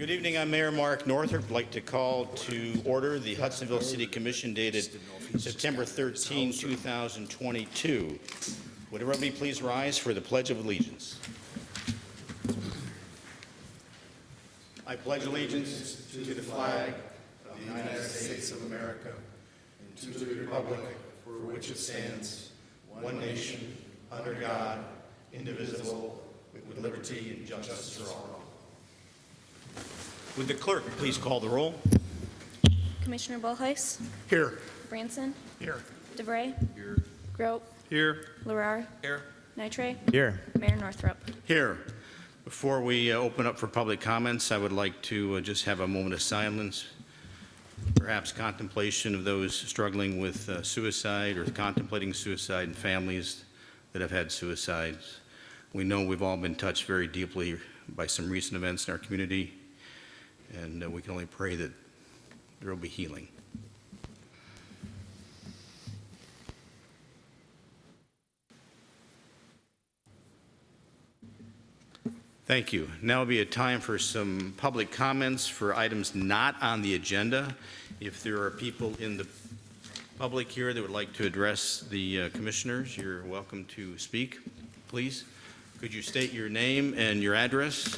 Good evening, I'm Mayor Mark Northrop. I'd like to call to order the Hudsonville City Commission dated September 13, 2022. Would everybody please rise for the Pledge of Allegiance? I pledge allegiance to the flag of the United States of America and to the republic for which it stands, one nation, under God, indivisible, with liberty and justice for all. Would the clerk please call the roll? Commissioner Bullhuis, Here. Branson, Here. DeVray, Here. Grope, Here. Larrar, Here. Nitre, Here. Mayor Northrop. Here. Before we open up for public comments, I would like to just have a moment of silence, perhaps contemplation of those struggling with suicide or contemplating suicide and families that have had suicides. We know we've all been touched very deeply by some recent events in our community, and we can only pray that there will be healing. Thank you. Now will be a time for some public comments for items not on the agenda. If there are people in the public here that would like to address the commissioners, you're welcome to speak, please. Could you state your name and your address?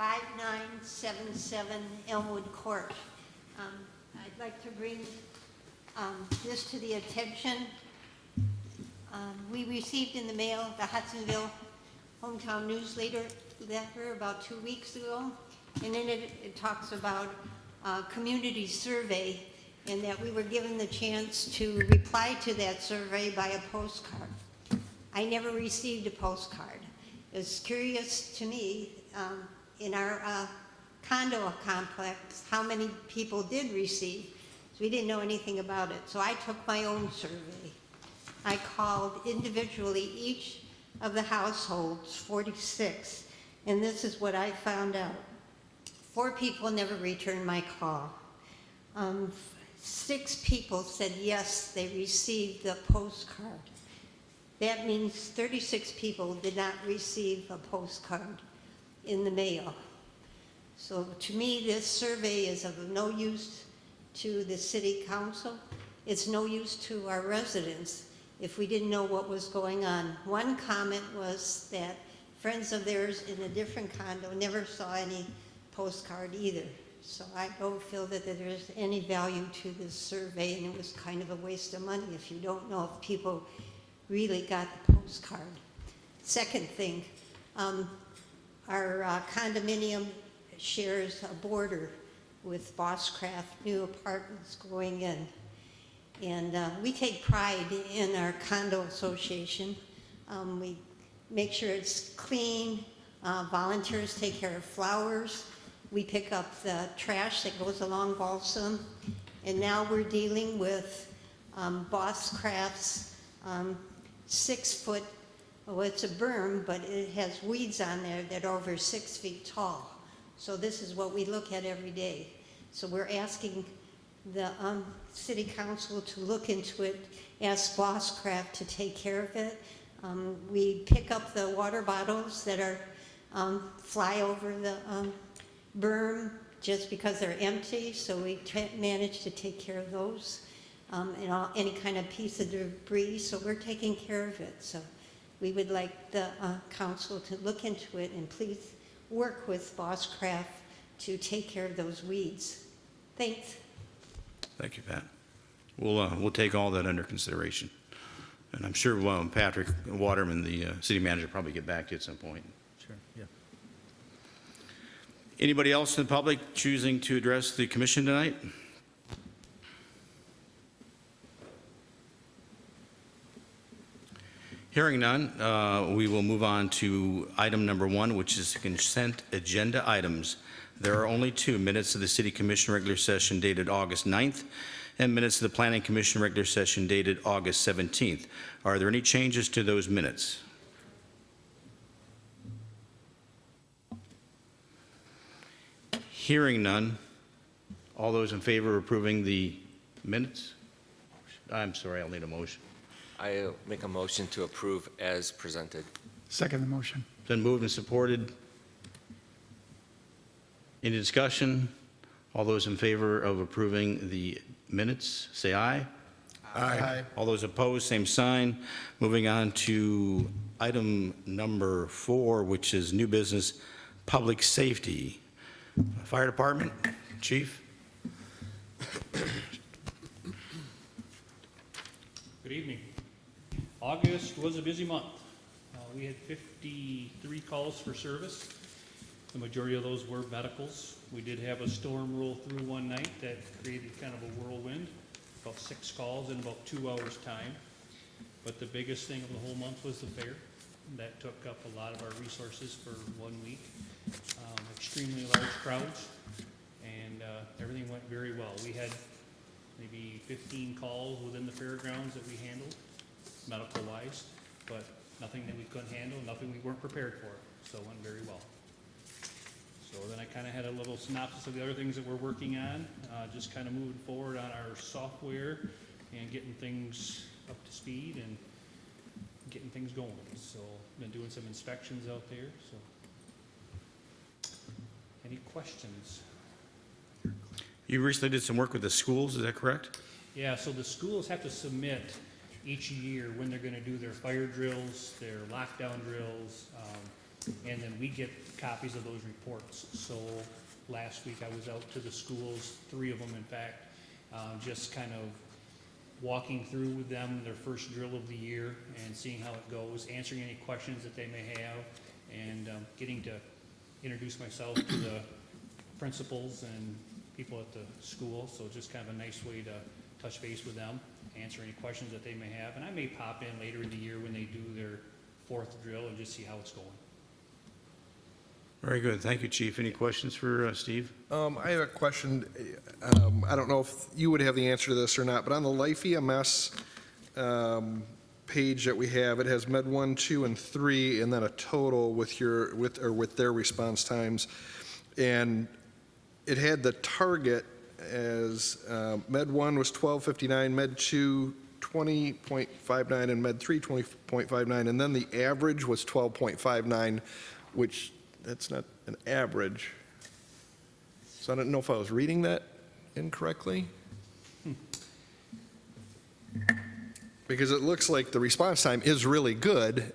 Hi, my name is Pat Butryn, Butryn, 5977 Elmwood Court. I'd like to bring this to the attention. We received in the mail the Hudsonville Hometown Newsletter about 2 weeks ago, and in it talks about community survey, and that we were given the chance to reply to that survey by a postcard. I never received a postcard. It's curious to me, in our condo complex, how many people did receive. So we didn't know anything about it. So I took my own survey. I called individually each of the households, 46, and this is what I found out. 4 people never returned my call. 6 people said yes, they received the postcard. That means 36 people did not receive a postcard in the mail. So to me, this survey is of no use to the city council. It's no use to our residents if we didn't know what was going on. One comment was that friends of theirs in a different condo never saw any postcard either. So I don't feel that there's any value to this survey, and it was kind of a waste of money if you don't know if people really got the postcard. Second thing, our condominium shares a border with Bosscraft new apartments going in. And we take pride in our condo association. We make sure it's clean. Volunteers take care of flowers. We pick up the trash that goes along Balsam. And now we're dealing with Bosscraft's 6-foot, well, it's a berm, but it has weeds on there that are over 6 feet tall. So this is what we look at every day. So we're asking the city council to look into it, ask Bosscraft to take care of it. We pick up the water bottles that are fly over the berm just because they're empty, so we manage to take care of those. And any kind of piece of debris, so we're taking care of it. So we would like the council to look into it and please work with Bosscraft to take care of those weeds. Thanks. Thank you, Pat. We'll take all that under consideration. And I'm sure Patrick Waterman, the city manager, will probably get back to you at some point. Sure, yeah. Anybody else in the public choosing to address the commission tonight? Hearing none, we will move on to item number 1, which is consent agenda items. There are only 2 minutes of the City Commission regular session dated August 9th and minutes of the Planning Commission regular session dated August 17th. Are there any changes to those minutes? Hearing none, all those in favor of approving the minutes? I'm sorry, I'll need a motion. I make a motion to approve as presented. Second the motion. Been moved and supported. Any discussion? All those in favor of approving the minutes, say aye. Aye. All those opposed, same sign. Moving on to item number 4, which is new business, public safety. Fire Department, Chief? Good evening. August was a busy month. We had 53 calls for service. The majority of those were medicals. We did have a storm roll through one night that created kind of a whirlwind, about 6 calls in about 2 hours' time. But the biggest thing of the whole month was the fair. That took up a lot of our resources for 1 week. Extremely large crowds, and everything went very well. We had maybe 15 calls within the fairgrounds that we handled, medical-wise, but nothing that we couldn't handle, nothing we weren't prepared for, so it went very well. So then I kind of had a little synopsis of the other things that we're working on, just kind of moving forward on our software and getting things up to speed and getting things going. So been doing some inspections out there, so. Any questions? You recently did some work with the schools, is that correct? Yeah, so the schools have to submit each year when they're gonna do their fire drills, their lockdown drills, and then we get copies of those reports. So last week I was out to the schools, 3 of them in fact, just kind of walking through with them their first drill of the year and seeing how it goes, answering any questions that they may have, and getting to introduce myself to the principals and people at the school. So just kind of a nice way to touch base with them, answer any questions that they may have. And I may pop in later in the year when they do their 4th drill and just see how it's going. Very good, thank you, Chief. Any questions for Steve? I have a question. I don't know if you would have the answer to this or not, but on the Life EMS page that we have, it has Med 1, 2, and 3, and then a total with their response times. And it had the target as Med 1 was 12:59, Med 2 20.59, and Med 3 20.59, and then the average was 12.59, which that's not an average. So I don't know if I was reading that incorrectly. Because it looks like the response time is really good.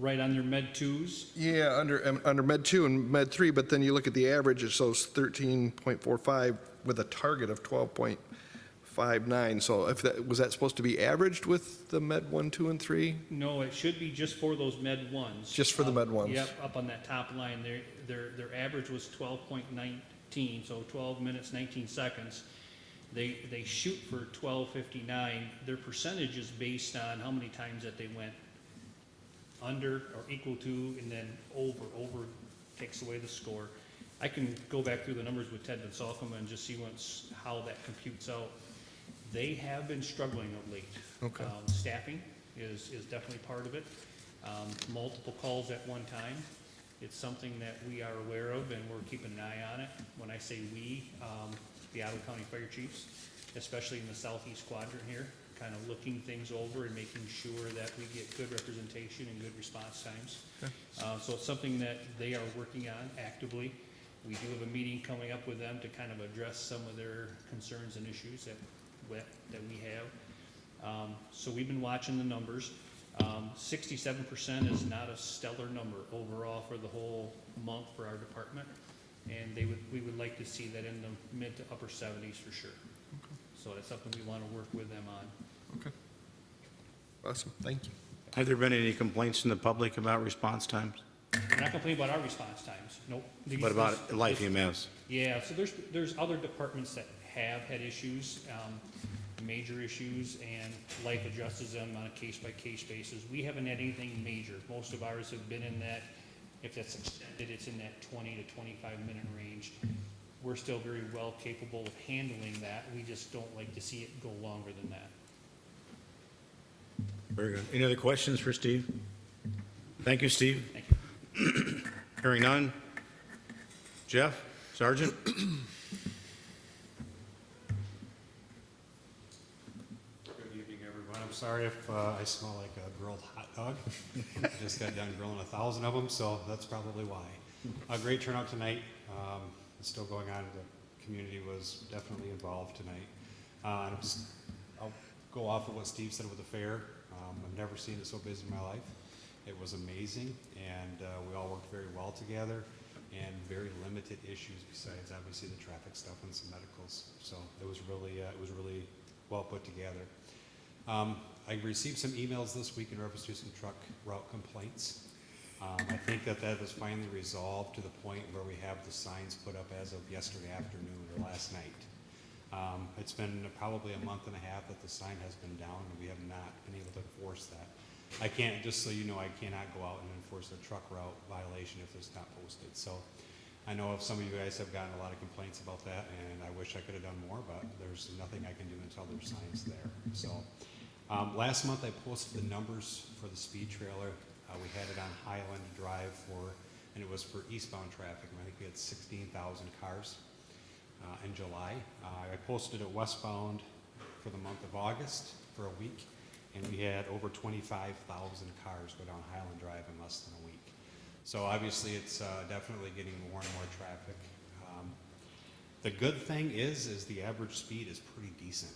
Right on their Med 2s. Yeah, under Med 2 and Med 3, but then you look at the average, it shows 13.45 with a target of 12.59. So if that, was that supposed to be averaged with the Med 1, 2, and 3? No, it should be just for those Med 1s. Just for the Med 1s? Yep, up on that top line, their average was 12.19, so 12 minutes, 19 seconds. They shoot for 12:59. Their percentage is based on how many times that they went under or equal to, and then over takes away the score. I can go back through the numbers with Ted Van Salkema and just see how that computes out. They have been struggling of late. Okay. Staffing is definitely part of it. Multiple calls at one time. It's something that we are aware of, and we're keeping an eye on it. When I say we, the Ottawa County Fire Chiefs, especially in the southeast quadrant here, kind of looking things over and making sure that we get good representation and good response times. Okay. So it's something that they are working on actively. We do have a meeting coming up with them to kind of address some of their concerns and issues that we have. So we've been watching the numbers. 67% is not a stellar number overall for the whole month for our department, and we would like to see that in the mid to upper 70s for sure. Okay. So that's something we want to work with them on. Okay. Awesome, thank you. Have there been any complaints from the public about response times? We're not complaining about our response times. Nope. What about Life EMS? Yeah, so there's other departments that have had issues, major issues, and Life adjusts them on a case-by-case basis. We haven't had anything major. Most of ours have been in that, if that's extended, it's in that 20 to 25-minute range. We're still very well capable of handling that. We just don't like to see it go longer than that. Very good. Any other questions for Steve? Thank you, Steve. Thank you. Hearing none. Jeff, Sergeant? I'm sorry if I smell like a grilled hot dog. I just got done grilling 1,000 of them, so that's probably why. A great turnout tonight. It's still going on. The community was definitely involved tonight. I'll go off of what Steve said with the fair. I've never seen it so busy in my life. It was amazing, and we all worked very well together, and very limited issues besides obviously the traffic stuff and some medicals. So it was really well put together. I received some emails this week in reference to some truck route complaints. I think that is finally resolved to the point where we have the signs put up as of yesterday afternoon or last night. It's been probably a month and a half that the sign has been down, and we have not been able to enforce that. I can't, just so you know, I cannot go out and enforce a truck route violation if it's not posted. So I know if some of you guys have gotten a lot of complaints about that, and I wish I could have done more, but there's nothing I can do until there's signs there. So last month I posted the numbers for the speed trailer. We had it on Highland Drive and it was for eastbound traffic. I think we had 16,000 cars in July. I posted it westbound for the month of August for a week, and we had over 25,000 cars go down Highland Drive in less than a week. So obviously it's definitely getting more and more traffic. The good thing is the average speed is pretty decent.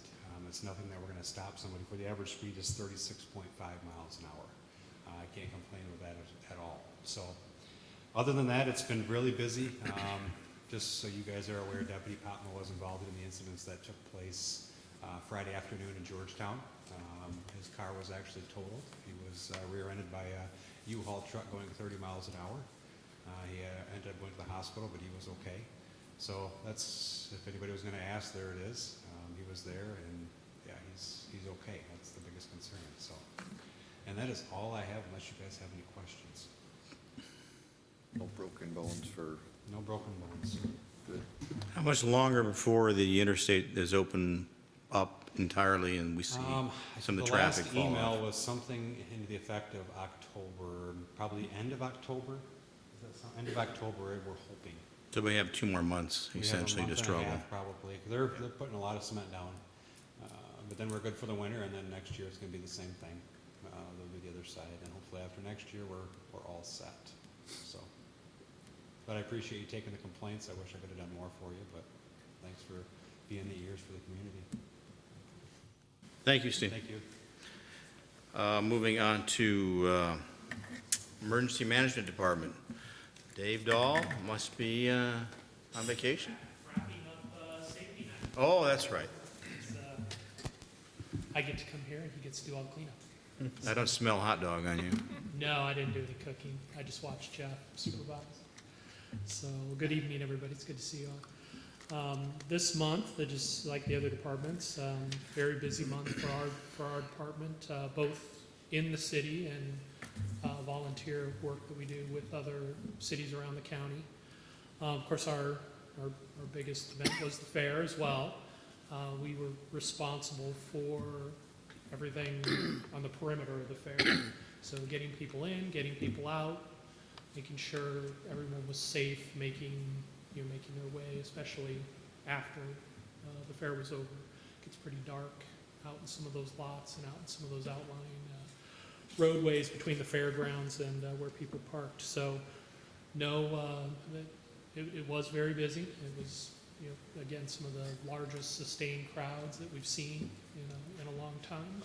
It's nothing that we're going to stop somebody for. The average speed is 36.5 miles an hour. I can't complain with that at all. So other than that, it's been really busy. Just so you guys are aware, Deputy Potma was involved in the incidents that took place Friday afternoon in Georgetown. His car was actually totaled. He was rear-ended by a U-Haul truck going 30 miles an hour. He ended up going to the hospital, but he was okay. So that's, if anybody was going to ask, there it is. He was there, and yeah, he's okay. That's the biggest concern. So, and that is all I have, unless you guys have any questions. No broken bones for, No broken bones. good. How much longer before the interstate is open up entirely and we see some of the traffic last fall email off? was something into the effect of October, probably end of October. End of October, we're hoping. So we have 2 more months We have a essentially to month and a struggle. half probably. They're putting a lot of cement down. But then we're good for the winter, and then next year it's going to be the same thing. They'll do the other side, and hopefully after next year we're all set. So, but I appreciate you taking the complaints. I wish I could have done more for you, but thanks for being the ears for the community. Thank you, Steve. Thank you. Moving on to Emergency Management Department. Dave Dahl must be on vacation? Wrapping up safety net. Oh, that's right. I get to come here and he gets to do all the cleanup. I don't smell hot dog on you. No, I didn't do any cooking. I just watched Jeff supervise. So, good evening, everybody. It's good to see you all. This month, just like the other departments, very busy month for our department, both in the city and volunteer work that we do with other cities around the county. Of course, our biggest event was the fair as well. We were responsible for everything on the perimeter of the fair. So getting people in, getting people out, making sure everyone was safe, making their way, especially after the fair was over. It gets pretty dark out in some of those lots and out in some of those outlying roadways between the fairgrounds and where people parked. So, no, it was very busy. It was, again, some of the largest sustained crowds that we've seen in a long time.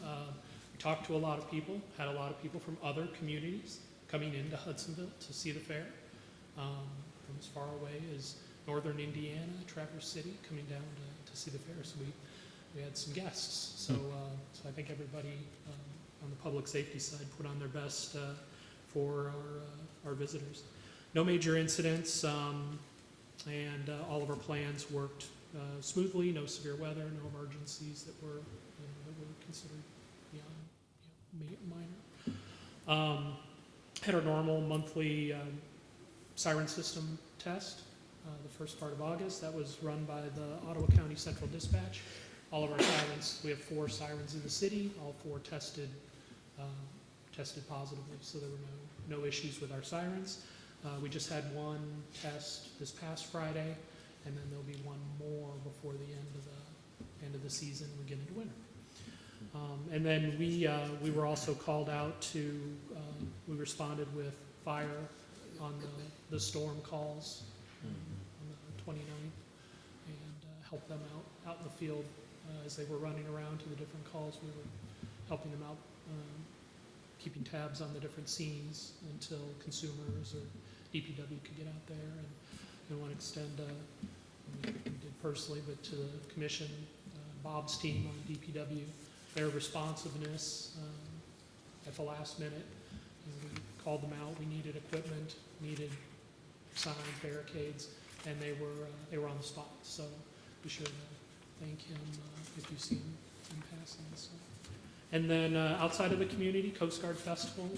We talked to a lot of people, had a lot of people from other communities coming into Hudsonville to see the fair, from as far away as northern Indiana, Traverse City, coming down to see the fair. So we had some guests. So I think everybody on the public safety side put on their best for our visitors. No major incidents, and all of our plans worked smoothly. No severe weather, no emergencies that were considered minor. Had our normal monthly siren system test the first part of August. That was run by the Ottawa County Central Dispatch. All of our sirens, we have 4 sirens in the city. All 4 tested positively, so there were no issues with our sirens. We just had one test this past Friday, and then there'll be one more before the end of the season. We get into winter. And then we were also called out to, we responded with fire on the storm calls on the 29th and helped them out in the field as they were running around to the different calls. We were helping them out, keeping tabs on the different scenes until consumers or DPW could get out there. And I want to extend, we did personally, but to the commission, Bob's team on DPW, their responsiveness at the last minute. We called them out. We needed equipment, needed signs, barricades, and they were on the spot. So we should thank him if you see him in passing. So. And then outside of the community, Coast Guard Festival,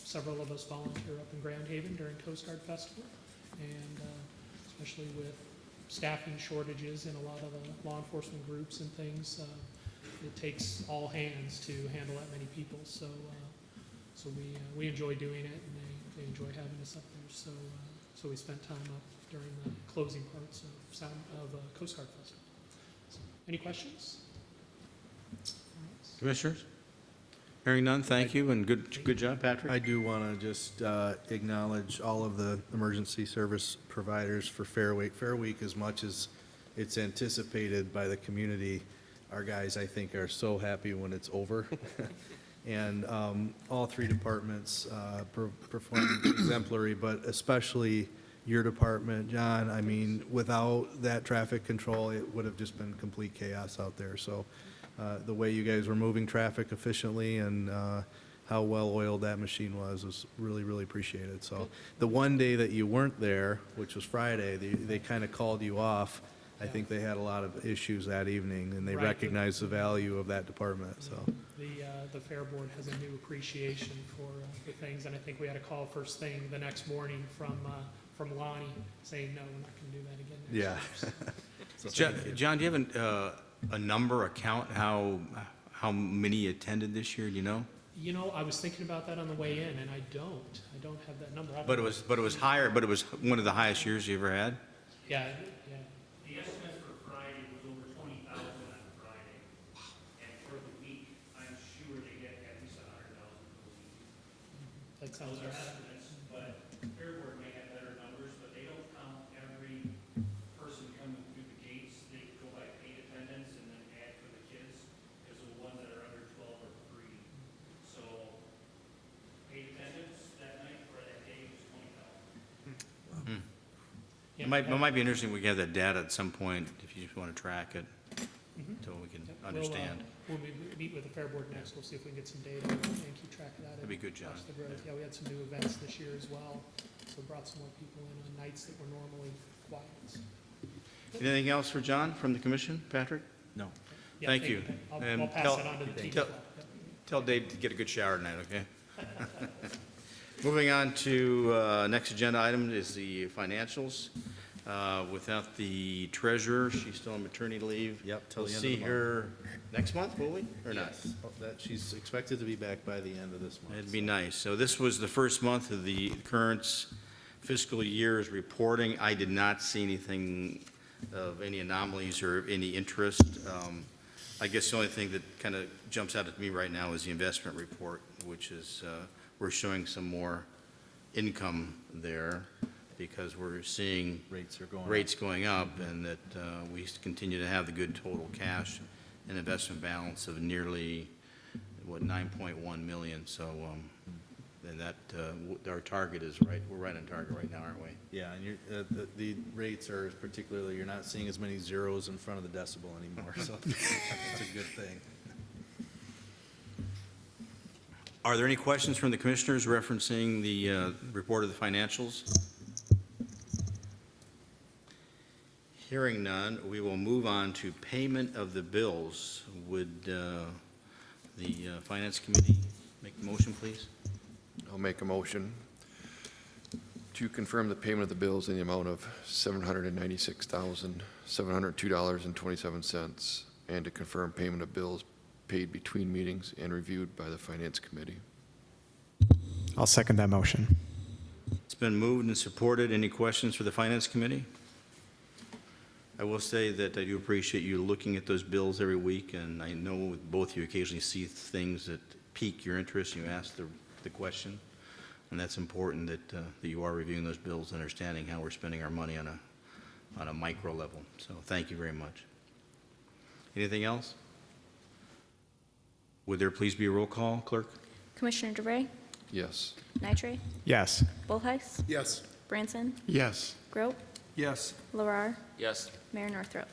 several of us volunteer up in Grand Haven during Coast Guard Festival, and especially with staffing shortages in a lot of the law enforcement groups and things, it takes all hands to handle that many people. So, we enjoy doing it, and they enjoy having us up there. So we spent time up during the closing parts of Coast Guard Festival. So, any questions? Commissioners? Hearing none, thank you, and good job, Patrick. I do want to just acknowledge all of the emergency service providers for Fair Week. Fair Week, as much as it's anticipated by the community, our guys, I think, are so happy when it's over. And all three departments performed exemplary, but especially your department, John. I mean, without that traffic control, it would have just been complete chaos out there. So the way you guys were moving traffic efficiently and how well-oiled that machine was really, really appreciated. So the one day that you weren't there, which was Friday, they kind of called you off. I think they had a lot of issues that evening, and they Right. recognized the value of that department. So The Fair Board has a new appreciation for things, and I think we had a call first thing the next morning from Lonnie saying, no, we're not going to do that again next yeah. year. So, John, do you have a number, a count, how many attended this year, do you know? you know, I was thinking about that on the way in, and I don't have that number. I don't But it know. was higher, but it was one of the highest years you ever had? Yeah, The estimate for Friday was over 20,000 on Friday. And for the week, I'm sure they get at least 100,000 per week. that sounds Those are right. estimates, but Fair Board may have better numbers, but they don't count every person coming through the gates. They go by paid attendance and then add for the kids, because the ones that are under 12 are free. So paid attendance that night or that day was 20,000. Yeah, It might be interesting, we can have that data at some point, if you just want to track it, Mhm. so we can Yep, understand. When we meet with the Fair Board next, we'll see if we can get some data and keep track of that. That'd be good, John. Watch the growth. Yeah, we had some new events this year as well, so brought some more people in on nights that were normally quiet. So, Anything else for John from the commission, Patrick? No. yeah, Thank you. I'll And pass tell- it on to the team. tell- as well. Yep. Tell Dave to get a good shower tonight, okay? Moving on to next agenda item is the financials. Without the treasurer, she's still on maternity leave. Yep, till We'll the end of see the month. her next month, will we, or not? Yes. That she's expected to be back by the end of this month. That'd be nice. So this was the first month of the current fiscal year's reporting. I did not see anything of any anomalies or any interest. I guess the only thing that kind of jumps out at me right now is the investment report, which is, we're showing some more income there because we're seeing Rates are going up. rates going up, and that we continue to have the good total cash and investment balance of nearly, 9.1 million. So, and that, our target is right, we're right on target right now, aren't we? Yeah, and you're, the rates are particularly, you're not seeing as many zeros in front of the decibel anymore, so it's a good thing. Are there any questions from the commissioners referencing the report of the financials? Hearing none, we will move on to payment of the bills. Would the Finance Committee make the motion, please? I'll make a motion to confirm the payment of the bills in the amount of $796,702.27, and to confirm payment of bills paid between meetings and reviewed by the Finance Committee. I'll second that motion. It's been moved and supported. Any questions for the Finance Committee? I will say that I do appreciate you looking at those bills every week, and I know with both you occasionally see things that pique your interest, and you ask the question, and that's important that you are reviewing those bills, and understanding how we're spending our money on a micro level. So thank you very much. Anything else? Would there please be a roll call, clerk? Commissioner DeVray, Yes. Nitre, Yes. Bullheis, Yes. Branson, Yes. Grope, Yes. Larar, Yes. Mayor Northrop.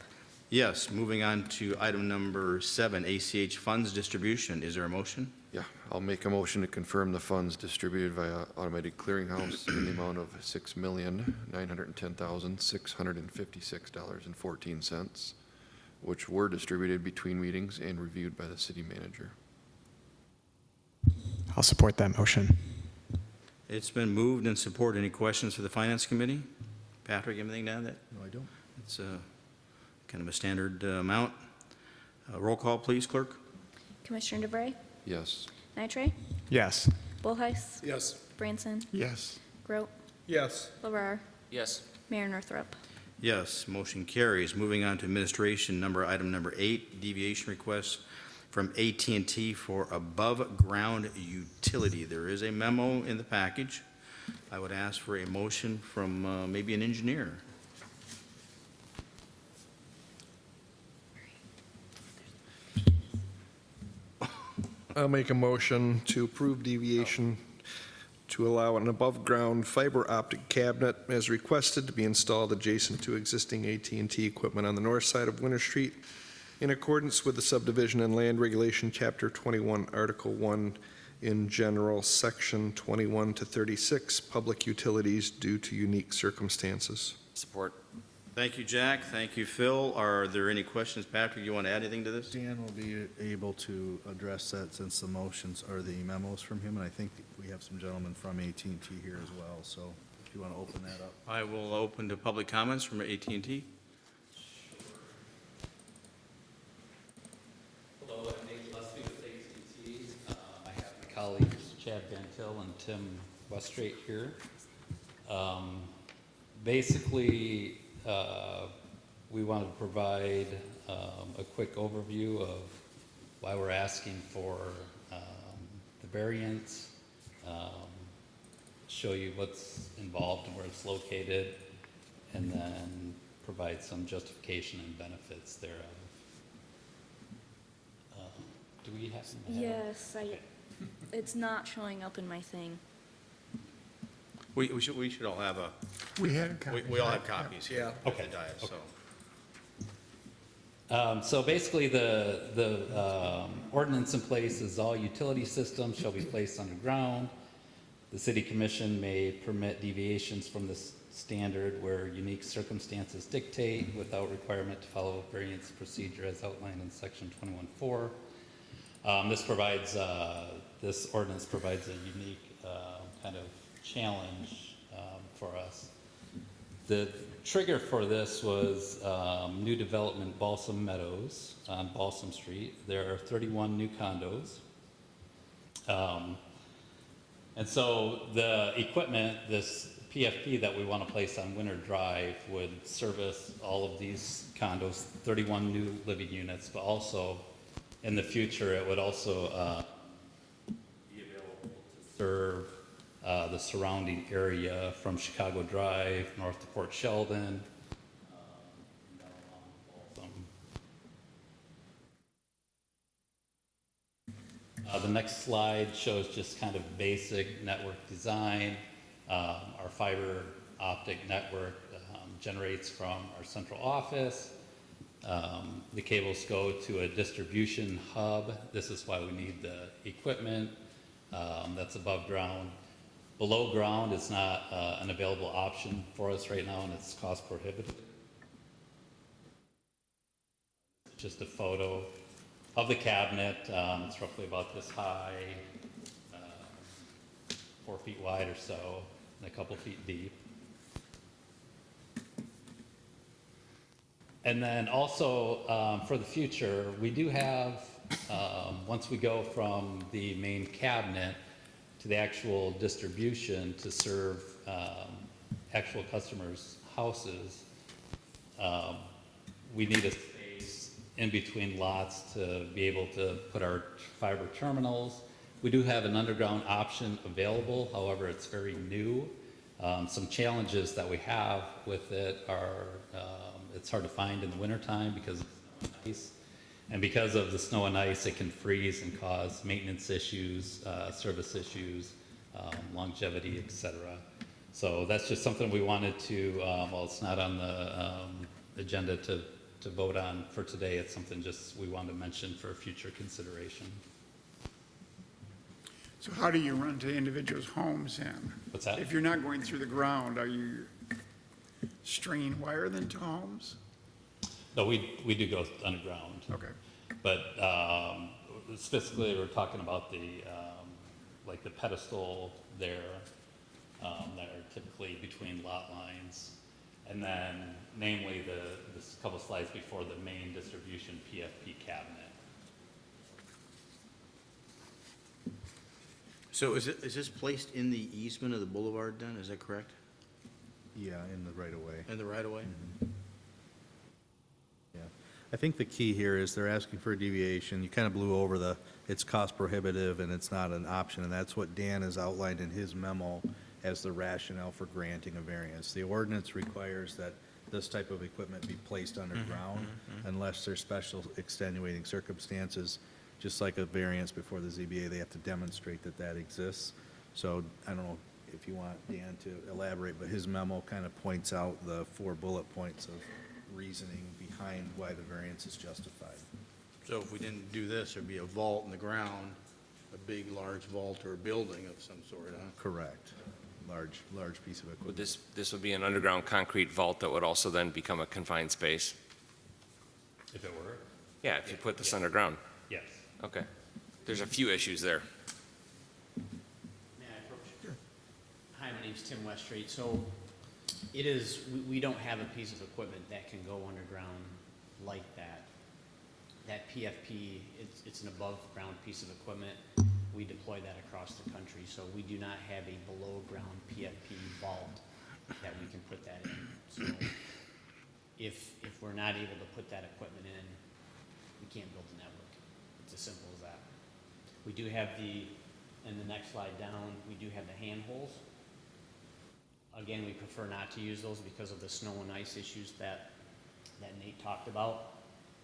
Yes, moving on to item number 7, ACH funds distribution. Is there a motion? Yeah, I'll make a motion to confirm the funds distributed via automated clearinghouse in the amount of $6,910,656.14, which were distributed between meetings and reviewed by the city manager. I'll support that motion. It's been moved and supported. Any questions for the Finance Committee? Patrick, anything to add that? No, I don't. It's kind of a standard amount. Roll call, please, clerk. Commissioner DeVray, Yes. Nitre, Yes. Bullheis, Yes. Branson, Yes. Grope, Yes. Larar, Yes. Mayor Northrop. Yes, motion carries. Moving on to administration, item number 8, deviation request from AT&T for above-ground utility. There is a memo in the package. I would ask for a motion from maybe an engineer. I'll make a motion to approve deviation to allow an above-ground fiber optic cabinet as requested to be installed adjacent to existing AT&T equipment on the north side of Winter Street in accordance with the subdivision and land regulation, Chapter 21, Article 1, in general, Section 21 to 36, public utilities due to unique circumstances. Support. Thank you, Jack. Thank you, Phil. Are there any questions? Patrick, you want to add anything to this? Dan will be able to address that since the motions are the memos from him, and I think we have some gentlemen from AT&T here as well, so if you want to open that up. I will open to public comments from AT&T. Hello, I'm Nate Gillespie with AT&T. I have my colleagues Chad Van Til and Tim Weststraight here. Basically, we wanted to provide a quick overview of why we're asking for the variance, show you what's involved and where it's located, and then provide some justification and benefits thereof. Do we have? Yes, it's not showing up in my thing. We should all have We had copies. we all have copies here at Okay. the dais, so. So basically, the ordinance in place is all utility systems shall be placed underground. The city commission may permit deviations from this standard where unique circumstances dictate without requirement to follow variance procedure as outlined in section 21.4. This ordinance provides a unique kind of challenge for us. The trigger for this was new development Balsam Meadows on Balsam Street. There are 31 new condos. And so the equipment, this PFP that we want to place on Winter Drive would service all of these condos, 31 new living units, but also in the future, it would also be available to serve the surrounding area from Chicago Drive, north to Port Sheldon, down along Balsam. The next slide shows just kind of basic network design. Our fiber optic network generates from our central office. The cables go to a distribution hub. This is why we need the equipment that's above ground. Below ground is not an available option for us right now, and it's cost prohibitive. Just a photo of the cabinet. It's roughly about this high, 4 feet wide or so, and a couple feet deep. And then also for the future, we do have, once we go from the main cabinet to the actual distribution to serve actual customers' houses, we need a space in between lots to be able to put our fiber terminals. We do have an underground option available, however, it's very new. Some challenges that we have with it are, it's hard to find in the wintertime because of snow and ice. And because of the snow and ice, it can freeze and cause maintenance issues, service issues, longevity, et cetera. So that's just something we wanted to, well, it's not on the agenda to vote on for today. It's something just we wanted to mention for future consideration. So how do you run to individuals' homes then? What's that? If you're not going through the ground, are you stringing wire then to homes? No, we do go underground. Okay. But specifically, we're talking about the, like the pedestal there, that are typically between lot lines. And then namely this couple slides before the main distribution PFP cabinet. So is this placed in the easement of the boulevard then, is that correct? Yeah, in the right of way. In the right-of-way? Yeah. I think the key here is they're asking for a deviation. You kind of blew over it's cost prohibitive and it's not an option, and that's what Dan has outlined in his memo as the rationale for granting a variance. The ordinance requires that this type of equipment be placed underground unless there's special extenuating circumstances. Just like a variance before the ZBA, they have to demonstrate that that exists. So I don't know if you want Dan to elaborate, but his memo kind of points out the 4 bullet points of reasoning behind why the variance is justified. So if we didn't do this, there'd be a vault in the ground, a big, large vault or a building of some sort, huh? Correct. Large piece of equipment. Would this would be an underground concrete vault that would also then become a confined space? If it were? Yeah, if you put this underground. Yes. Okay. There's a few issues there. May I approach? Sure. Hi, my name's Tim Weststreet. So it is, we don't have a piece of equipment that can go underground like that. That PFP, it's an above-ground piece of equipment. We deploy that across the country. So we do not have a below-ground PFP vault that we can put that in. So if we're not able to put that equipment in, we can't build a network. It's as simple as that. We do have in the next slide down, we do have the hand holes. Again, we prefer not to use those because of the snow and ice issues that Nate talked about.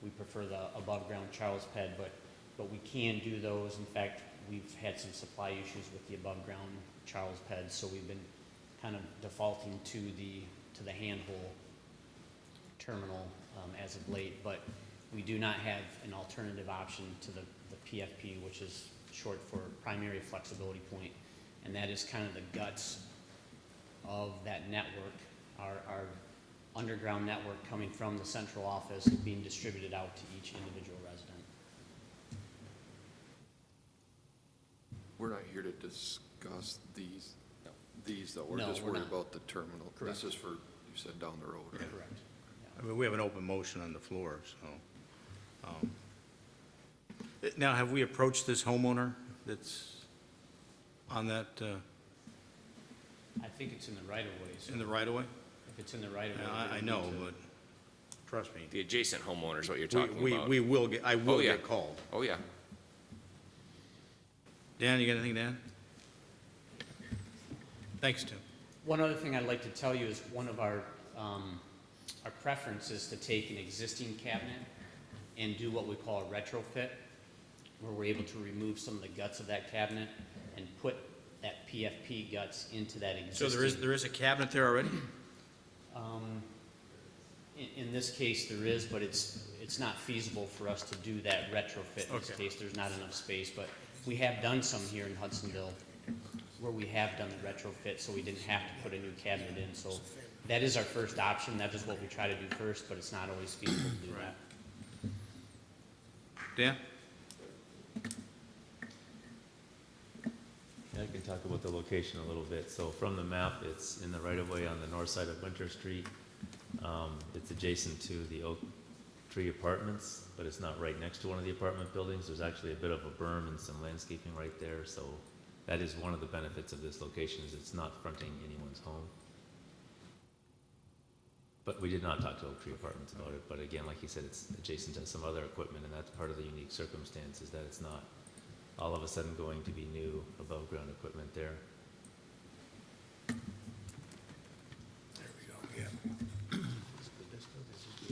We prefer the above-ground Charles ped, but we can do those. In fact, we've had some supply issues with the above-ground Charles peds, so we've been kind of defaulting to the hand hole terminal as of late. But we do not have an alternative option to the PFP, which is short for primary flexibility point, and that is kind of the guts of that network, our underground network coming from the central office being distributed out to each individual resident. We're not here to discuss these, though. We're No, just we're worried not. about the terminal. Correct. This is for, you said, down the road, right? Correct. I mean, we have an open motion on the floor, so. Now, have we approached this homeowner that's on that, I think it's in the right of way. So in the right-of-way? if it's in the right of way, I know, but trust me. The adjacent homeowner is what you're talking about. We will get, I will yeah. get called. Oh, yeah. Dan, you got anything to add? Thanks, Tim. One other thing I'd like to tell you is one of our preference is to take an existing cabinet and do what we call a retrofit, where we're able to remove some of the guts of that cabinet and put that PFP guts into that So existing. there is a cabinet there already? In this case, there is, but it's not feasible for us to do that retrofit in this Okay. case. There's not enough space, but we have done some here in Hudsonville where we have done the retrofit, so we didn't have to put a new cabinet in. So that is our first option. That is what we try to do first, but it's not always feasible to do that. Dan? I can talk about the location a little bit. So from the map, it's in the right-of-way on the north side of Winter Street. It's adjacent to the Oak Tree Apartments, but it's not right next to one of the apartment buildings. There's actually a bit of a berm and some landscaping right there. So that is one of the benefits of this location, is it's not fronting anyone's home. But we did not talk to Oak Tree Apartments about it, but again, like you said, it's adjacent to some other equipment, and that's part of the unique circumstance, is that it's not all of a sudden going to be new above-ground equipment there.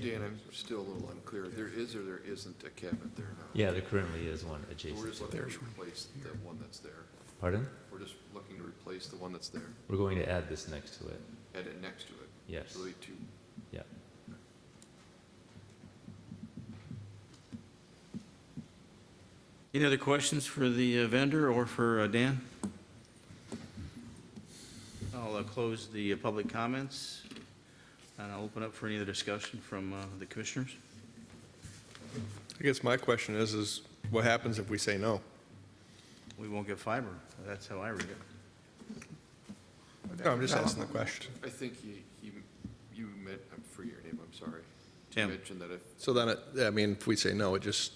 Dan, I'm still a little unclear. There is or there isn't a cabinet there now? Yeah, there currently is one So adjacent. we're just looking to to it. replace the one that's there. Pardon? We're just looking to replace the one that's there, We're going to add this next to it. add it next to it. Yes. So there'll be two. Yeah. Any other questions for the vendor or for Dan? I'll close the public comments, and I'll open up for any other discussion from the commissioners. I guess my question is what happens if we say no? We won't get fiber. That's how I read it. No, I'm just asking the question. I think you meant, for your name, I'm sorry. Tim. You mentioned that if, So then, if we say no, it's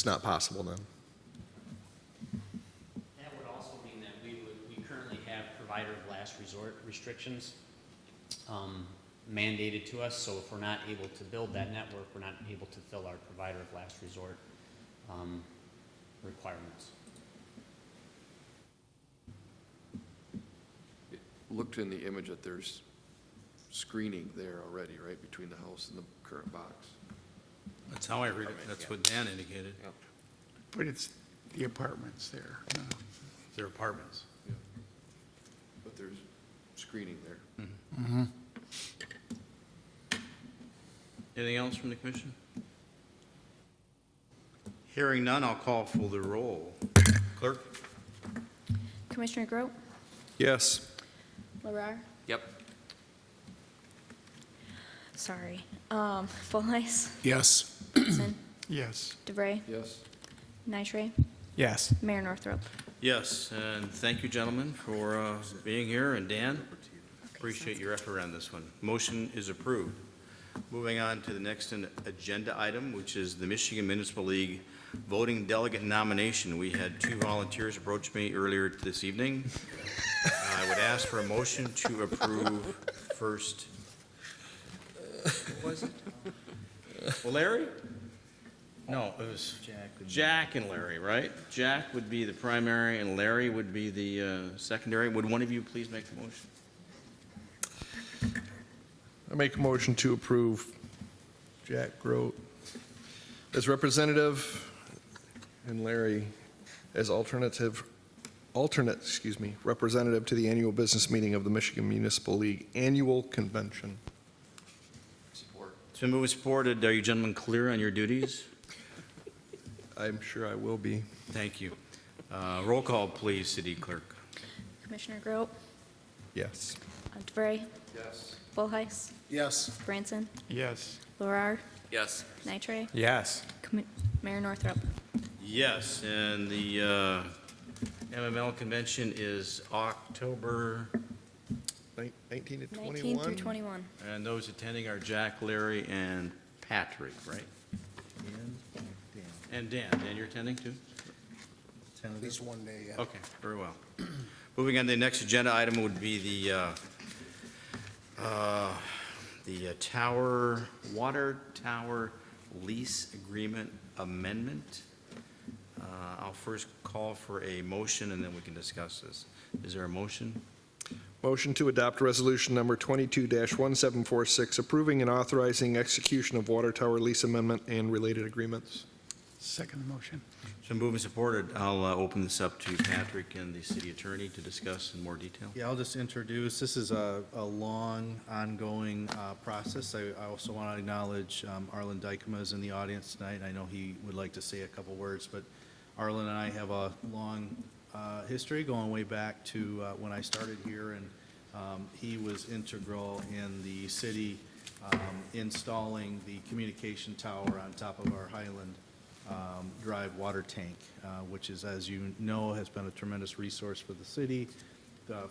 not possible then. That would also mean that we currently have provider of last resort restrictions mandated to us, so if we're not able to build that network, we're not able to fill our provider of last resort requirements. it looked in the image that there's screening there already, right, between the house and the current box. That's how I read it. That's what Dan indicated. But it's the apartments there. No. They're apartments. But there's screening there. Anything else from the commission? Hearing none, I'll call for the roll. Clerk? Commissioner Grote, Yes. Larrar, Yep. sorry, Volheis, Yes. Benson, Yes. DeVray, Yes? Nitray, Yes. Mayor Northrop. Yes, and thank you, gentlemen, for being here, and Dan, appreciate your effort on this one. Motion is approved. Moving on to the next agenda item, which is the Michigan Municipal League voting delegate nomination. We had two volunteers approach me earlier this evening. I would ask for a motion to approve first. What was it? Well, Larry? No, it was Jack and Larry, right? Jack would be the primary and Larry would be the secondary. Would one of you please make the motion? I make a motion to approve Jack Grote as representative and Larry as alternate, representative to the annual business meeting of the Michigan Municipal League Annual Convention. Support. It's been moved and supported. Are you gentlemen clear on your duties? I'm sure I will be. Thank you. Roll call, please, City Clerk. Commissioner Grote, Yes. DeVray, Yes. Volheis, Yes. Branson, Yes. Larrar, Yes. Nitray, Yes. Mayor Northrop. Yes, and the MML convention is October, 19 to 21? 19 through 21. and those attending are Jack, Larry, and Patrick, right? And Dan. Dan, you're attending too? At least one day, yeah. Okay, very well. Moving on, the next agenda item would be the water tower lease agreement amendment. I'll first call for a motion, and then we can discuss this. Is there a motion? Motion to adopt resolution number 22-1746, approving and authorizing execution of water tower lease amendment and related agreements. Second motion. So moved and supported. I'll open this up to Patrick and the city attorney to discuss in more detail. Yeah, I'll just introduce, this is a long, ongoing process. I also want to acknowledge Arlen Dykema is in the audience tonight. I know he would like to say a couple words, but Arlen and I have a long history going way back to when I started here, and he was integral in the city installing the communication tower on top of our Highland Drive water tank, which is, as you know, has been a tremendous resource for the city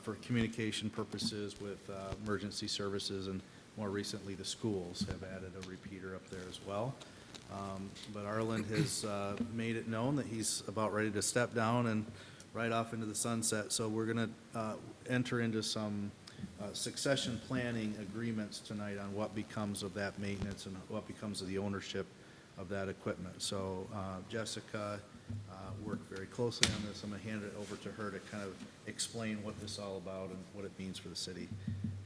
for communication purposes with emergency services, and more recently, the schools have added a repeater up there as well. But Arlen has made it known that he's about ready to step down and right off into the sunset. So we're going to enter into some succession planning agreements tonight on what becomes of that maintenance and what becomes of the ownership of that equipment. So Jessica worked very closely on this. I'm going to hand it over to her to kind of explain what this is all about and what it means for the city.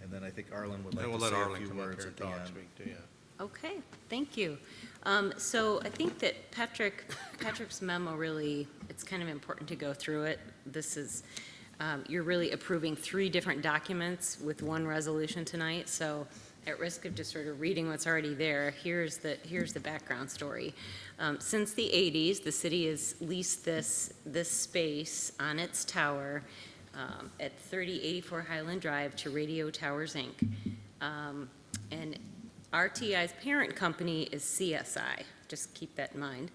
And then I think Arlen would like And we'll to let say a Arlen few come up words here at and the talk, end. speak to you. Okay, thank you. So I think that Patrick's memo really, it's kind of important to go through it. This is, you're really approving 3 different documents with one resolution tonight, so at risk of just sort of reading what's already there, here's the background story. Since the 80s, the city has leased this space on its tower at 3084 Highland Drive to Radio Towers, Inc. And RTI's parent company is CSI, just keep that in mind.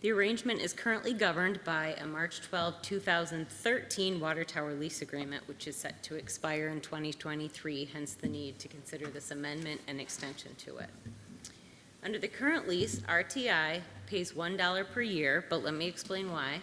The arrangement is currently governed by a March 12, 2013 water tower lease agreement, which is set to expire in 2023, hence the need to consider this amendment and extension to it. Under the current lease, RTI pays $1 per year, but let me explain why.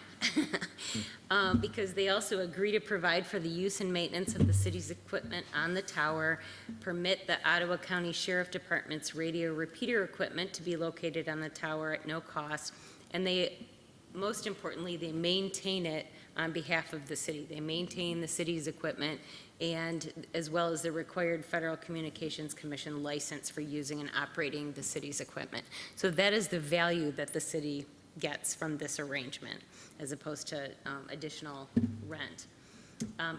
Because they also agree to provide for the use and maintenance of the city's equipment on the tower, permit the Ottawa County Sheriff Department's radio repeater equipment to be located on the tower at no cost, and they, most importantly, they maintain it on behalf of the city. They maintain the city's equipment, and as well as the required Federal Communications Commission license for using and operating the city's equipment. So that is the value that the city gets from this arrangement, as opposed to additional rent.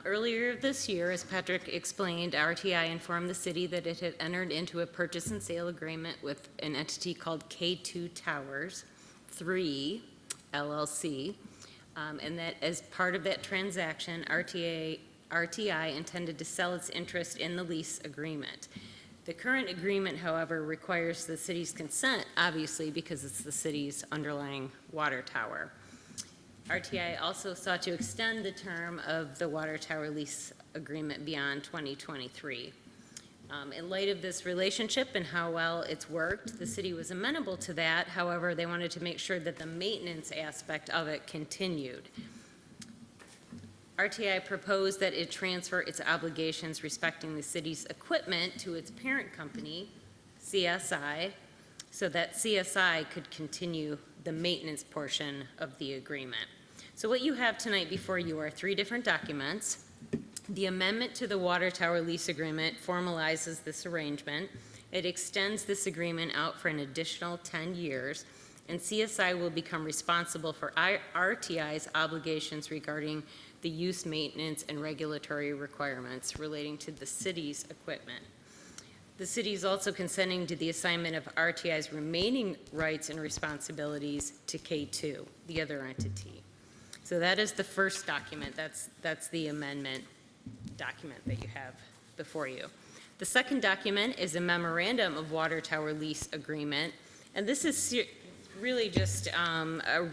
Earlier this year, as Patrick explained, RTI informed the city that it had entered into a purchase and sale agreement with an entity called K2 Towers 3 LLC, and that as part of that transaction, RTI intended to sell its interest in the lease agreement. The current agreement, however, requires the city's consent, obviously, because it's the city's underlying water tower. RTI also sought to extend the term of the water tower lease agreement beyond 2023. In light of this relationship and how well it's worked, the city was amenable to that. However, they wanted to make sure that the maintenance aspect of it continued. RTI proposed that it transfer its obligations respecting the city's equipment to its parent company, CSI, so that CSI could continue the maintenance portion of the agreement. So what you have tonight before you are 3 different documents. The amendment to the water tower lease agreement formalizes this arrangement. It extends this agreement out for an additional 10 years, and CSI will become responsible for RTI's obligations regarding the use, maintenance, and regulatory requirements relating to the city's equipment. The city is also consenting to the assignment of RTI's remaining rights and responsibilities to K2, the other entity. So that is the first document. That's the amendment document that you have before you. The second document is a memorandum of water tower lease agreement, and this is really just a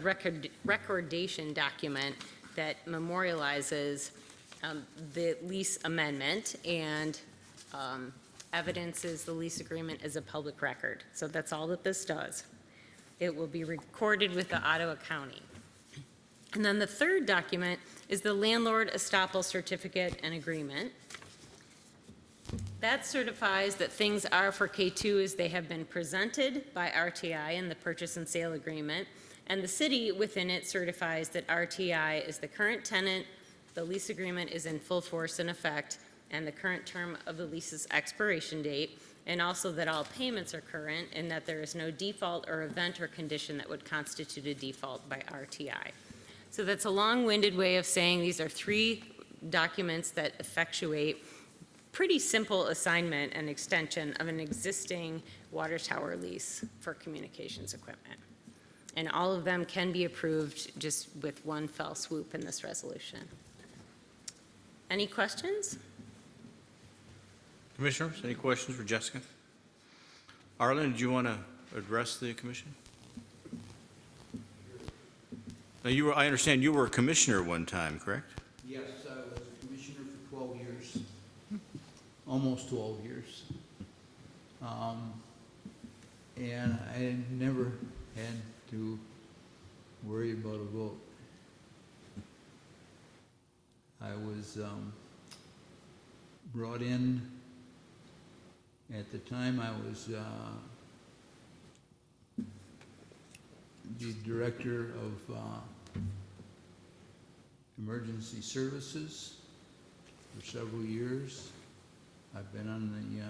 recordation document that memorializes the lease amendment and evidences the lease agreement as a public record. So that's all that this does. It will be recorded with the Ottawa County. And then the third document is the Landlord Estoppel certificate and agreement. That certifies that things are for K2 as they have been presented by RTI in the purchase and sale agreement, and the city within it certifies that RTI is the current tenant, the lease agreement is in full force and effect, and the current term of the lease's expiration date, and also that all payments are current and that there is no default or event or condition that would constitute a default by RTI. So that's a long-winded way of saying these are 3 documents that effectuate pretty simple assignment and extension of an existing water tower lease for communications equipment. And all of them can be approved just with one fell swoop in this resolution. Any questions? Commissioners, any questions for Jessica? Arlen, did you want to address the commission? Now, I understand you were a commissioner one time, correct? Yes, I was a commissioner for 12 years, almost 12 years. And I never had to worry about a vote. I was brought in, at the time I was the director of emergency services for several years. I've been on the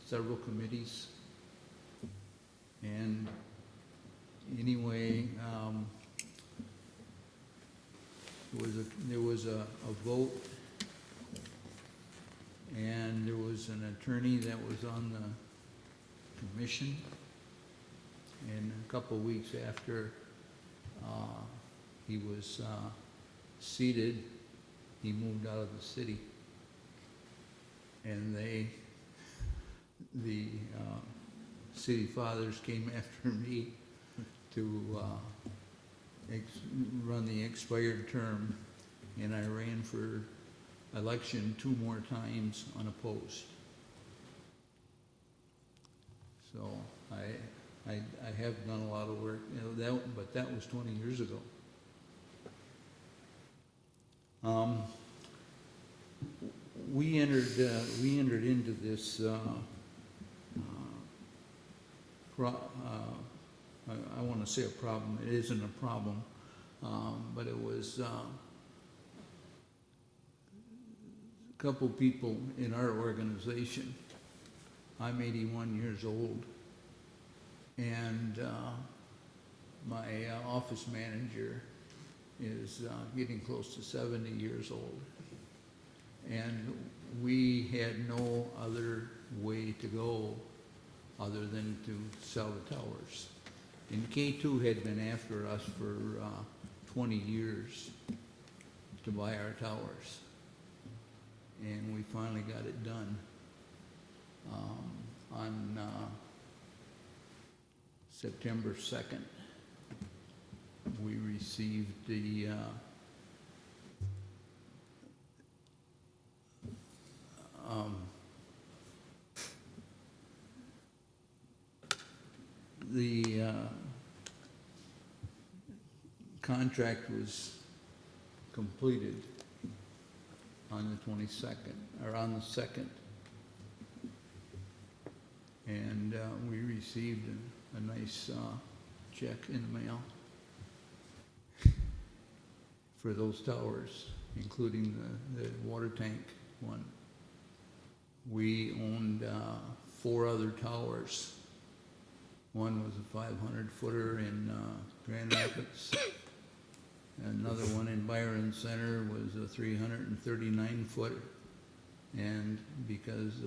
several committees. And anyway, there was a vote, and there was an attorney that was on the commission. And a couple of weeks after he was seated, he moved out of the city. And the city fathers came after me to run the expired term, and I ran for election 2 more times unopposed. So I have done a lot of work, but that was 20 years ago. We entered into this I want to say a problem. It isn't a problem, but it was a couple people in our organization. I'm 81 years old, and my office manager is getting close to 70 years old. And we had no other way to go other than to sell the towers. And K2 had been after us for 20 years to buy our towers. And we finally got it done. On September 2nd, we received the contract was completed on the 22nd, or on the 2nd. And we received a nice check in the mail for those towers, including the water tank one. We owned 4 other towers. One was a 500-footer in Grand Rapids. Another one in Byron Center was a 339-footer. And because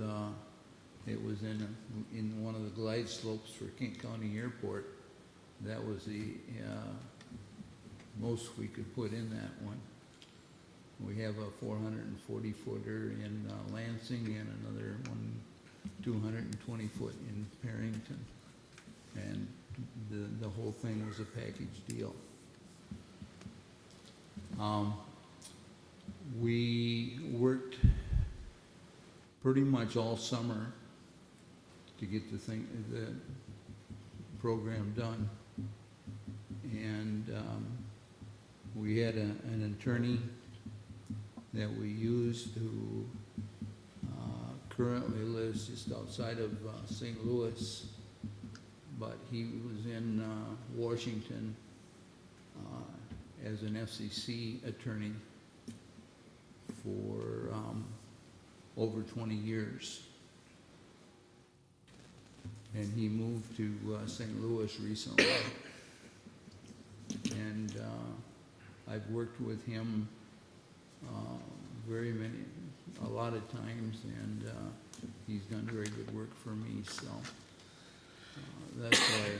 it was in one of the glide slopes for Kent County Airport, that was the most we could put in that one. We have a 440-footer in Lansing and another one 220-foot in Perrington. And the whole thing was a package deal. We worked pretty much all summer to get the program done. And we had an attorney that we used who currently lives just outside of St. Louis, but he was in Washington as an FCC attorney for over 20 years. And he moved to St. Louis recently. And I've worked with him a lot of times, and he's done very good work for me, so that's why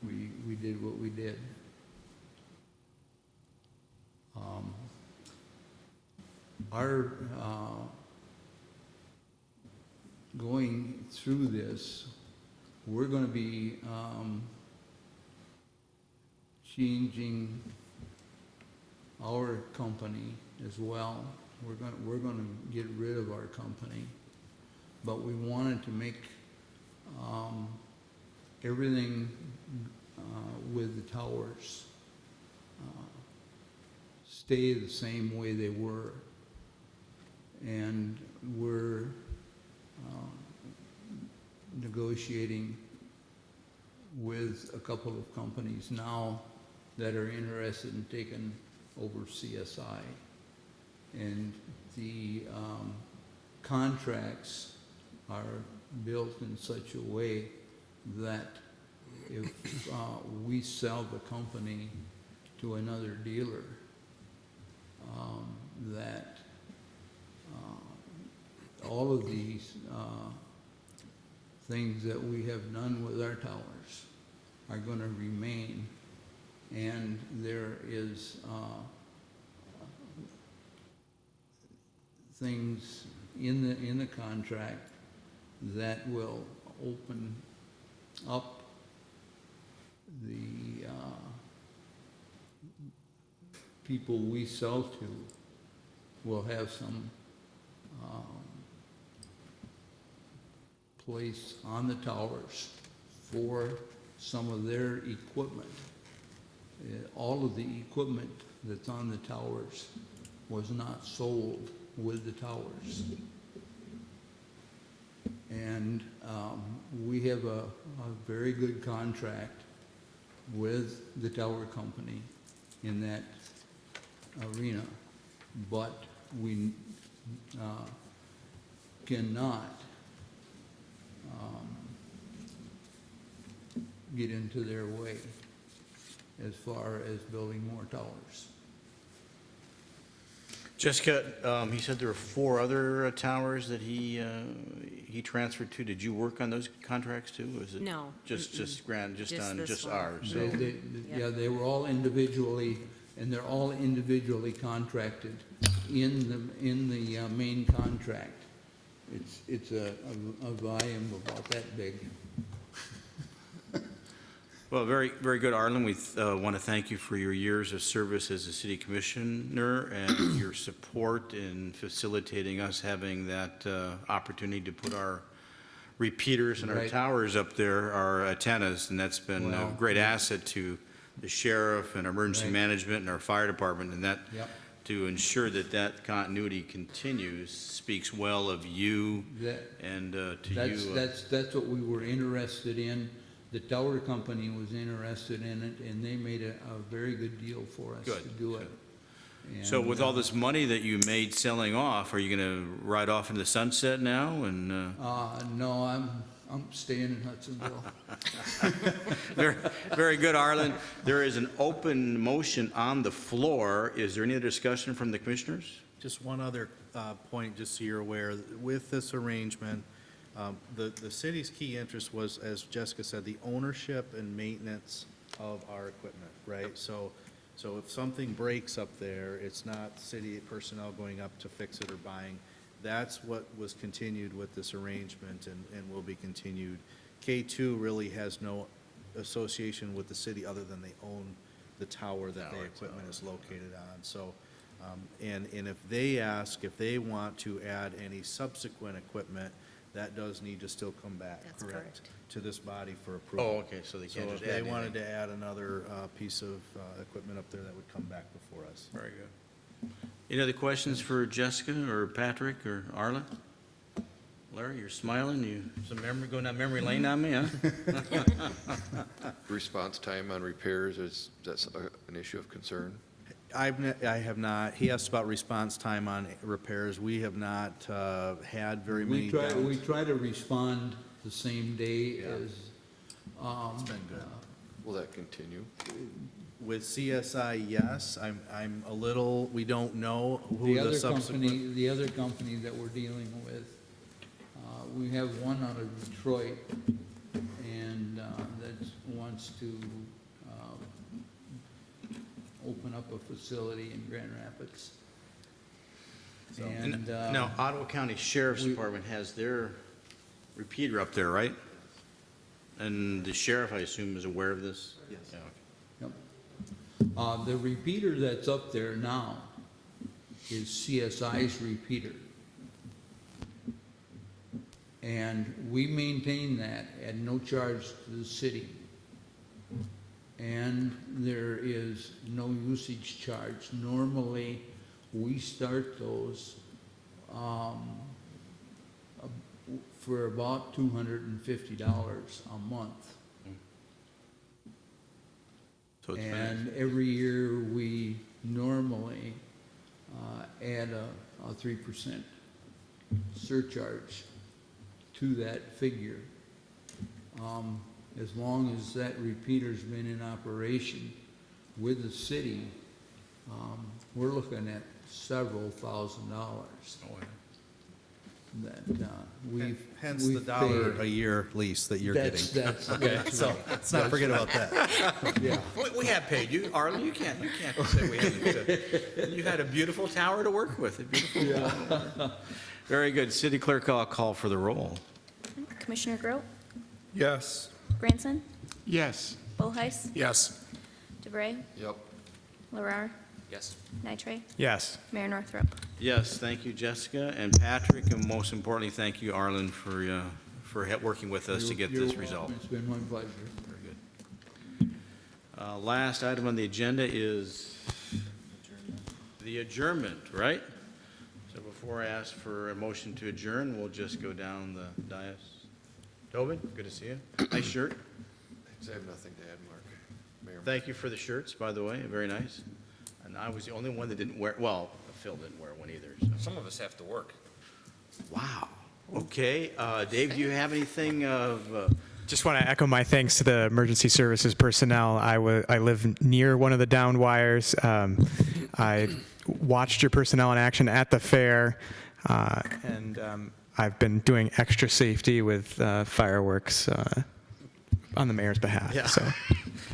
we did what we did. Our going through this, we're going to be changing our company as well. We're going to get rid of our company, but we wanted to make everything with the towers stay the same way they were. And we're negotiating with a couple of companies now that are interested in taking over CSI. And the contracts are built in such a way that if we sell the company to another dealer, that all of these things that we have done with our towers are going to remain, and there is things in the contract that will open up the people we sell to will have some place on the towers for some of their equipment. All of the equipment that's on the towers was not sold with the towers. And we have a very good contract with the tower company in that arena, but we cannot get into their way as far as building more towers. Jessica, he said there were 4 other towers that he transferred to. Did you work on those contracts too? Or is it No. just Just on this one. ours? So Yeah, they were all individually, and they're all individually contracted in the main contract. It's a volume about that big. Well, very, very good, Arlen. We want to thank you for your years of service as a city commissioner and your support in facilitating us having that opportunity to put our repeaters and our Right. towers up there, our antennas, and that's been a Well, great asset to the sheriff and emergency Right. management and our fire department, and that Yep. to ensure that that continuity continues speaks well of you That- and to you. That's what we were interested in. The tower company was interested in it, and they made a very good deal for us Good, to do it. So And, with all this money that you made selling off, are you going to ride off into the sunset now? And no, I'm staying in Hudsonville. very, very good, Arlen. There is an open motion on the floor. Is there any other discussion from the commissioners? Just one other point, just so you're aware, with this arrangement, the city's key interest was, as Jessica said, the ownership and maintenance of our equipment, right? So if something breaks up there, it's not city personnel going up to fix it or buying. That's what was continued with this arrangement and will be continued. K2 really has no association with the city other than they own the tower that the equipment is located on. So, and if they ask if they want to add any subsequent equipment, that does need to still come back, That's correct? correct. To this body for approval. Oh, okay, so they can't So just if add they anything. wanted to add another piece of equipment up there, that would come back before us. Very good. Any other questions for Jessica or Patrick or Arlen? Larry, you're smiling. You some memory going down memory lane on me, huh? Response time on repairs, is that an issue of concern? I have not, he asked about response time on repairs. We have not had very many. We try to respond the same day as. It's been good. Will that continue? With CSI, yes. I'm a little, we don't know who The the other subsequent. company, the other company that we're dealing with, we have one out of Detroit, and that wants to open up a facility in Grand Rapids. And Now, Ottawa County Sheriff's Department has their repeater up there, right? And the sheriff, I assume, is aware of this? Yes. Yeah. Yep. The repeater that's up there now is CSI's repeater. And we maintain that at no charge to the city. and there is no usage charge. Normally, we start those for about $250 a month. So it's And every year, we normally add a 3% surcharge to that figure. As long as that repeater's been in operation with the city, we're looking at several $1,000s that we've. Hence the we've dollar paid. a year lease that you're getting. That's Okay, right. so let's not forget about that. Yeah. We have paid you, Arlen, you can't say we haven't. You've had a beautiful tower to work with, a beautiful. Very good. City Clerk, I'll call for the roll. Commissioner Grote, Yes. Branson, Yes. Bullheis, Yes. DeVray, Yep. Larrar, Yes. Nitre, Yes. Mayor Northrup. Yes, thank you, Jessica and Patrick, and most importantly, thank you, Arlen, for working with us to get You're this welcome. result. It's been my pleasure. Very good. Last item on the agenda is the adjournment, right? So before I ask for a motion to adjourn, we'll just go down the dais. Tobin, good to see you. Nice shirt. I have nothing to add, Mark. Mayor. Thank you for the shirts, by the way, very nice. And I was the only one that didn't wear, well, Phil didn't wear one either, so. Some of us have to work. Wow. Okay, Dave, do you have anything of, Just want to echo my thanks to the emergency services personnel. I live near one of the downed wires. I watched your personnel in action at the fair, and I've been doing extra safety with fireworks on the mayor's behalf. Yeah. So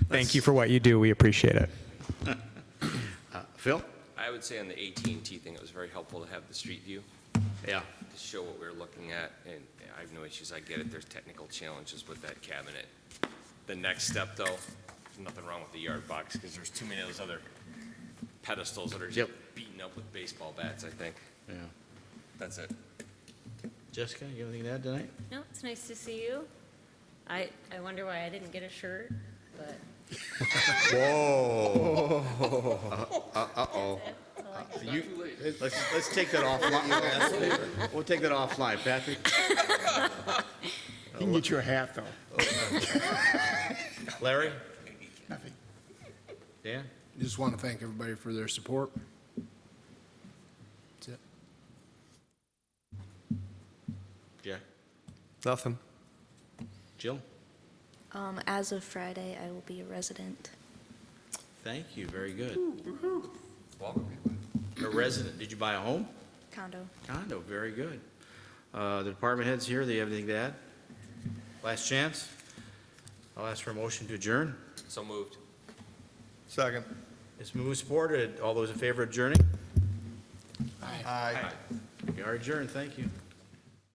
thank you for what you do. We appreciate it. Phil? I would say on the AT&T thing, it was very helpful to have the street view Yeah. to show what we were looking at, and I have no issues. I get it. There's technical challenges with that cabinet. The next step, though, there's nothing wrong with the yard box because there's too many of those other pedestals that are just Yep. beaten up with baseball bats, I think. Yeah. That's it. Jessica, you have anything to add tonight? No, it's nice to see you. I wonder why I didn't get a shirt, but. Whoa. Uh-oh. You, let's take that offline. We'll take that offline. Patrick? You can get you a hat, though. Larry? Nothing. Dan? Just want to thank everybody for their support. That's it. Jack? Nothing. Jill? As of Friday, I will be a resident. Thank you, very good. Welcome. A resident, did you buy a home? Condo. Condo, very good. The department heads here, do you have anything to add? Last chance? I'll ask for a motion to adjourn. So moved. Second. It's moved and supported. All those in favor of adjourning? Aye. We are adjourned, thank you.